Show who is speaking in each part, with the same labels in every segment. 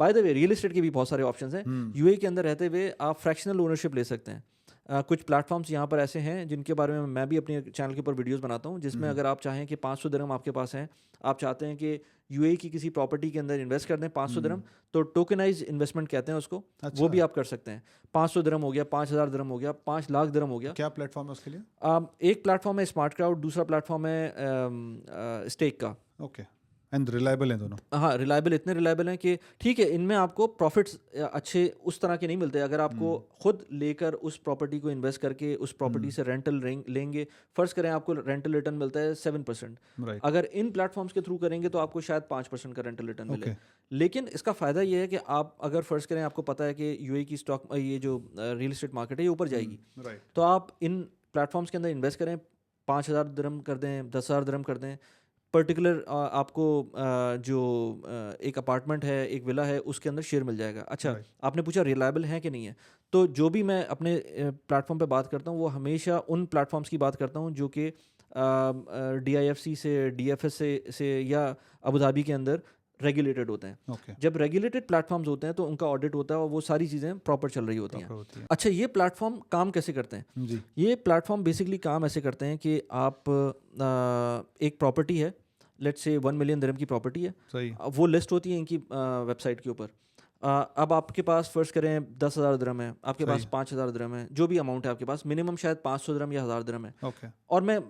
Speaker 1: By the way real estate के भी बहुत सारे ऑप्शंस हैं। यूएई के अंदर रहते हुए आप फ्रैक्शनल ओनरशिप ले सकते हैं। कुछ प्लेटफॉर्म्स यहाँ पर ऐसे हैं जिनके बारे में मैं भी अपने चैनल के ऊपर वीडियोस बनाता हूँ, जिसमें अगर आप चाहें कि 500 दिरहम आपके पास हैं, आप चाहते हैं कि यूएई की किसी प्रॉपर्टी के अंदर इन्वेस्ट कर दें 500 दिरहम, तो टोकनाइज इन्वेस्टमेंट कहते हैं उसको।
Speaker 2: अच्छा।
Speaker 1: वो भी आप कर सकते हैं। 500 दिरहम हो गया, 5000 दिरहम हो गया, 5 लाख दिरहम हो गया।
Speaker 2: क्या प्लेटफॉर्म है उसके लिए?
Speaker 1: एक प्लेटफॉर्म है स्मार्ट क्राउड, दूसरा प्लेटफॉर्म है स्टेक का।
Speaker 2: ओके, एंड रिलायबल हैं दोनों?
Speaker 1: हाँ, रिलायबल, इतने रिलायबल हैं कि ठीक है, इनमें आपको प्रॉफिट्स अच्छे उस तरह के नहीं मिलते। अगर आपको खुद लेकर उस प्रॉपर्टी को इन्वेस्ट करके उस प्रॉपर्टी से रेंटल लेंगे, फर्ज करें आपको रेंटल रिटर्न मिलता है 7%,
Speaker 2: राइट।
Speaker 1: अगर इन प्लेटफॉर्म्स के थ्रू करेंगे तो आपको शायद 5% का रेंटल रिटर्न मिले।
Speaker 2: ओके।
Speaker 1: लेकिन इसका फ़ायदा ये है कि आप अगर फ़र्ज़ करें आपको पता है कि यूएई की स्टॉक, ये जो रियल एस्टेट मार्केट है, ये ऊपर जाएगी,
Speaker 2: राइट।
Speaker 1: तो आप इन प्लेटफॉर्म्स के अंदर इन्वेस्ट करें, 5000 दिरहम कर दें, 10,000 दिरहम कर दें, पर्टिकुलर आपको जो एक अपार्टमेंट है, एक विला है, उसके अंदर शेयर मिल जाएगा। अच्छा,
Speaker 2: Right.
Speaker 1: आपने पूछा रिलायबल है कि नहीं है, तो जो भी मैं अपने प्लेटफॉर्म पे बात करता हूँ वो हमेशा उन प्लेटफॉर्म्स की बात करता हूँ जो कि DIFC से, DFS से या अबू धाबी के अंदर रेगुलेटेड होते हैं।
Speaker 2: ओके।
Speaker 1: जब रेगुलेटेड प्लेटफॉर्म्स होते हैं तो उनका ऑडिट होता है और वो सारी चीज़ें प्रॉपर चल रही होती हैं। अच्छा, ये प्लेटफॉर्म काम कैसे करते हैं?
Speaker 2: जी।
Speaker 1: ये प्लेटफॉर्म बेसिकली काम ऐसे करते हैं कि आप एक प्रॉपर्टी है, लेट्स से 1 मिलियन दिरहम की प्रॉपर्टी है,
Speaker 2: सही।
Speaker 1: वो लिस्ट होती है इनकी वेबसाइट के ऊपर। अब आपके पास फर्स्ट करें 10,000 दिरहम है, आपके पास 5,000 दिरहम है, जो भी अमाउंट है आपके पास, मिनिमम शायद 500 दिरहम या 1000 दिरहम है।
Speaker 2: ओके।
Speaker 1: और मैं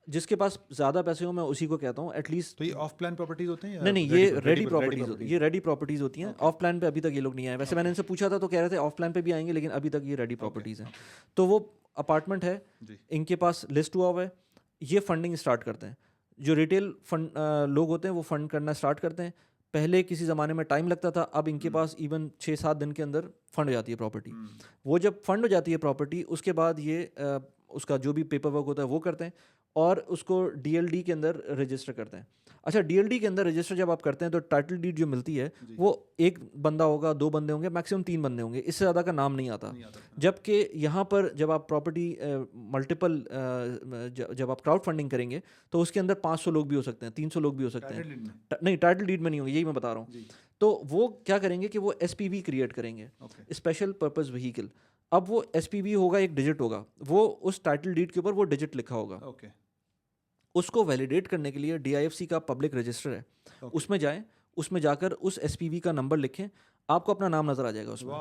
Speaker 1: जिसके पास ज़्यादा पैसे हो मैं उसी को कहता हूँ एटलीस्ट।
Speaker 2: तो ये ऑफ प्लान प्रॉपर्टीज होते हैं या
Speaker 1: नहीं, ये रेडी प्रॉपर्टीज होती है, ये रेडी प्रॉपर्टीज होती हैं। ऑफ प्लान पे अभी तक ये लोग नहीं आए। वैसे मैंने इनसे पूछा था तो कह रहे थे ऑफ प्लान पे भी आएंगे, लेकिन अभी तक ये रेडी प्रॉपर्टीज हैं। तो वो अपार्टमेंट है, इनके पास लिस्ट हुआ हुआ है, ये फंडिंग स्टार्ट करते हैं। जो रिटेल फंड लोग होते हैं वो फंड करना स्टार्ट करते हैं। पहले किसी ज़माने में टाइम लगता था, अब इनके पास इवन 6-7 दिन के अंदर फंड हो जाती है प्रॉपर्टी। वो जब फंड हो जाती है प्रॉपर्टी, उसके बाद ये उसका जो भी पेपर वर्क होता है वो करते हैं और उसको DLD के अंदर रजिस्टर करते हैं। अच्छा, DLD के अंदर रजिस्टर जब आप करते हैं तो टाइटल डीड जो मिलती है वो एक बंदा होगा, 2 बंदे होंगे, मैक्सिमम 3 बंदे होंगे, इससे ज़्यादा का नाम नहीं आता। जबकि यहाँ पर जब आप प्रॉपर्टी मल्टीपल जब आप क्राउड फंडिंग करेंगे तो उसके अंदर 500 लोग भी हो सकते हैं, 300 लोग भी हो सकते हैं। नहीं, टाइटल डीड में नहीं होंगे, यही मैं बता रहा हूँ। तो वो क्या करेंगे कि वो SPV क्रिएट करेंगे, स्पेशल पर्पस व्हीकल। अब वो SPV होगा, एक डिजिट होगा, वो उस टाइटल डीड के ऊपर वो डिजिट लिखा होगा।
Speaker 2: ओके।
Speaker 1: उसको वैलिडेट करने के लिए DIFC का पब्लिक रजिस्टर है, उसमें जाएं, उसमें जाकर उस SPV का नंबर लिखें, आपको अपना नाम नजर आ जाएगा उसमें।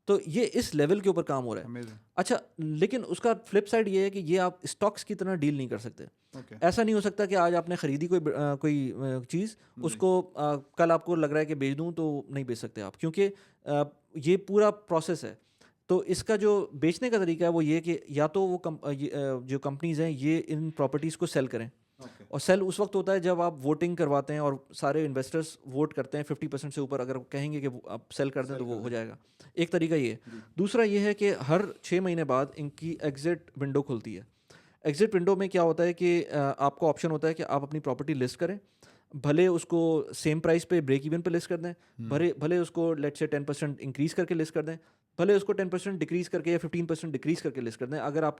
Speaker 1: तो ये इस लेवल के ऊपर काम हो रहा है। अच्छा, लेकिन उसका फ्लिप साइड ये है कि ये आप स्टॉक्स की तरह डील नहीं कर सकते। ऐसा नहीं हो सकता कि आज आपने खरीदी कोई चीज़, उसको कल आपको लग रहा है कि बेच दूं, तो नहीं बेच सकते आप, क्योंकि ये पूरा प्रोसेस है। तो इसका जो बेचने का तरीका है वो ये कि या तो वो जो कंपनीज हैं ये इन प्रॉपर्टीज़ को सेल करें। और सेल उस वक्त होता है जब आप वोटिंग करवाते हैं और सारे इन्वेस्टर्स वोट करते हैं 50% से ऊपर, अगर कहेंगे कि आप सेल कर दें तो वो हो जाएगा। एक तरीका ये है। दूसरा ये है कि हर 6 महीने बाद इनकी एग्जिट विंडो खुलती है। एग्जिट विंडो में क्या होता है कि आपको ऑप्शन होता है कि आप अपनी प्रॉपर्टी लिस्ट करें, भले उसको सेम प्राइस पे ब्रेक इवन पे लिस्ट कर दें, भले उसको लेट्स से 10% इंक्रीज़ करके लिस्ट कर दें, भले उसको 10% डिक्रीज़ करके या 15% डिक्रीज़ करके लिस्ट कर दें। अगर आप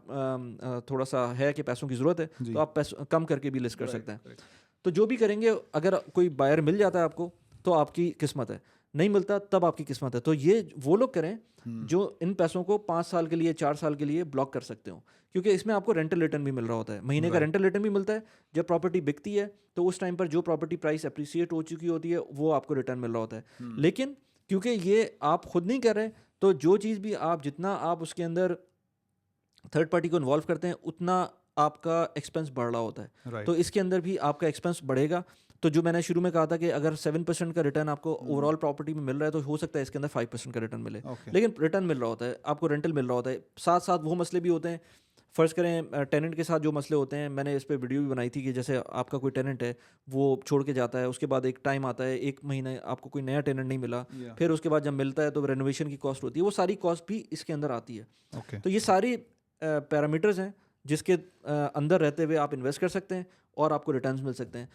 Speaker 1: थोड़ा सा है कि पैसों की ज़रूरत है तो आप पैसों कम करके भी लिस्ट कर सकते हैं। तो जो भी करेंगे, अगर कोई बायर मिल जाता है आपको तो आपकी किस्मत है, नहीं मिलता तब आपकी किस्मत है। तो ये वो लोग करें जो इन पैसों को 5 साल के लिए, 4 साल के लिए ब्लॉक कर सकते हो, क्योंकि इसमें आपको रेंटल रिटर्न भी मिल रहा होता है, महीने का रेंटल रिटर्न भी मिलता है। जब प्रॉपर्टी बिकती है तो उस टाइम पर जो प्रॉपर्टी प्राइस अप्रिसिएट हो चुकी होती है वो आपको रिटर्न मिल रहा होता है। लेकिन क्योंकि ये आप खुद नहीं कर रहे, तो जो चीज़ भी आप, जितना आप उसके अंदर थर्ड पार्टी को इन्वॉल्व करते हैं, उतना आपका एक्सपेंस बढ़ रहा होता है। तो इसके अंदर भी आपका एक्सपेंस बढ़ेगा। तो जो मैंने शुरू में कहा था कि अगर 7% का रिटर्न आपको ओवरऑल प्रॉपर्टी में मिल रहा है तो हो सकता है इसके अंदर 5% का रिटर्न मिले। लेकिन रिटर्न मिल रहा होता है, आपको रेंटल मिल रहा होता है। साथ साथ वो मसले भी होते हैं, फ़र्ज़ करें टेनेंट के साथ जो मसले होते हैं, मैंने इस पर वीडियो भी बनाई थी कि जैसे आपका कोई टेनेंट है, वो छोड़ के जाता है, उसके बाद एक टाइम आता है, 1 महीने आपको कोई नया टेनेंट नहीं मिला, फिर उसके बाद जब मिलता है तो रेनोवेशन की कॉस्ट होती है, वो सारी कॉस्ट भी इसके अंदर आती है। तो ये सारी पैरामीटर्स हैं जिसके अंदर रहते हुए आप इन्वेस्ट कर सकते हैं और आपको रिटर्न्स मिल सकते हैं।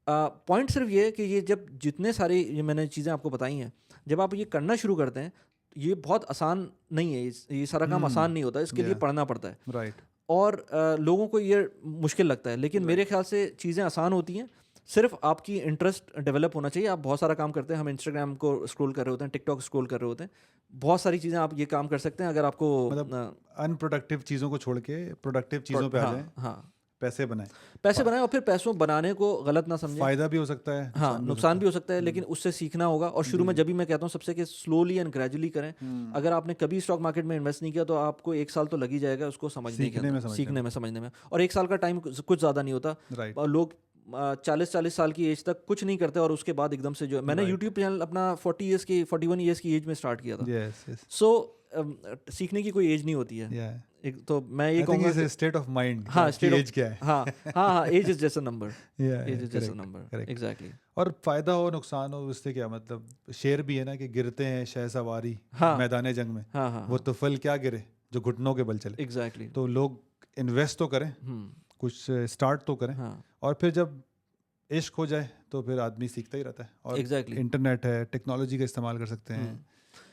Speaker 1: पॉइंट सिर्फ ये है कि ये जब जितने सारी ये मैंने चीज़ें आपको बताई हैं, जब आप ये करना शुरू करते हैं, ये बहुत आसान नहीं है, ये सारा काम आसान नहीं होता, इसके लिए पढ़ना पड़ता है। और लोगों को ये मुश्किल लगता है, लेकिन मेरे ख्याल से चीज़ें आसान होती हैं सिर्फ आपकी इंटरेस्ट डेवलप होना चाहिए। आप बहुत सारा काम करते हैं, हम इंस्टाग्राम को स्क्रॉल कर रहे होते हैं, टिकटॉक स्क्रॉल कर रहे होते हैं, बहुत सारी चीज़ें आप ये काम कर सकते हैं। अगर आपको
Speaker 2: मतलब अनप्रोडक्टिव चीज़ों को छोड़ के प्रोडक्टिव चीज़ों पे आ जाएं,
Speaker 1: हाँ
Speaker 2: पैसे बनाएं।
Speaker 1: पैसे बनाएं, और फिर पैसों बनाने को गलत ना समझें।
Speaker 2: फ़ायदा भी हो सकता है,
Speaker 1: हाँ, नुकसान भी हो सकता है, लेकिन उससे सीखना होगा। और शुरू में जब भी मैं कहता हूँ सबसे कि स्लोली एंड ग्रेजुअली करें। अगर आपने कभी स्टॉक मार्केट में इन्वेस्ट नहीं किया तो आपको 1 साल तो लग ही जाएगा उसको समझने के अंदर, सीखने में, समझने में। और 1 साल का टाइम कुछ ज़्यादा नहीं होता।
Speaker 2: राइट।
Speaker 1: और लोग 40 साल की एज तक कुछ नहीं करते और उसके बाद एकदम से जो मैंने यूट्यूब चैनल अपना 41 ईयर्स की एज में स्टार्ट किया था। सो सीखने की कोई एज नहीं होती है। एक तो मैं ये कहूँगा
Speaker 2: स्टेट ऑफ माइंड।
Speaker 1: हाँ,
Speaker 2: एज क्या है?
Speaker 1: हाँ, age is just a number. Age is just a number, exactly.
Speaker 2: और फायदा हो नुकसान हो उससे क्या मतलब, शेर भी है ना कि गिरते हैं शहसवारी मैदान जंग में। वो तो फल क्या गिरे जो घुटनों के बल चले।
Speaker 1: एग्जैक्टली।
Speaker 2: तो लोग इन्वेस्ट तो करें, कुछ स्टार्ट तो करें, और फिर जब इश्क हो जाए तो फिर आदमी सीखता ही रहता है। और इंटरनेट है, टेक्नोलॉजी का इस्तेमाल कर सकते हैं,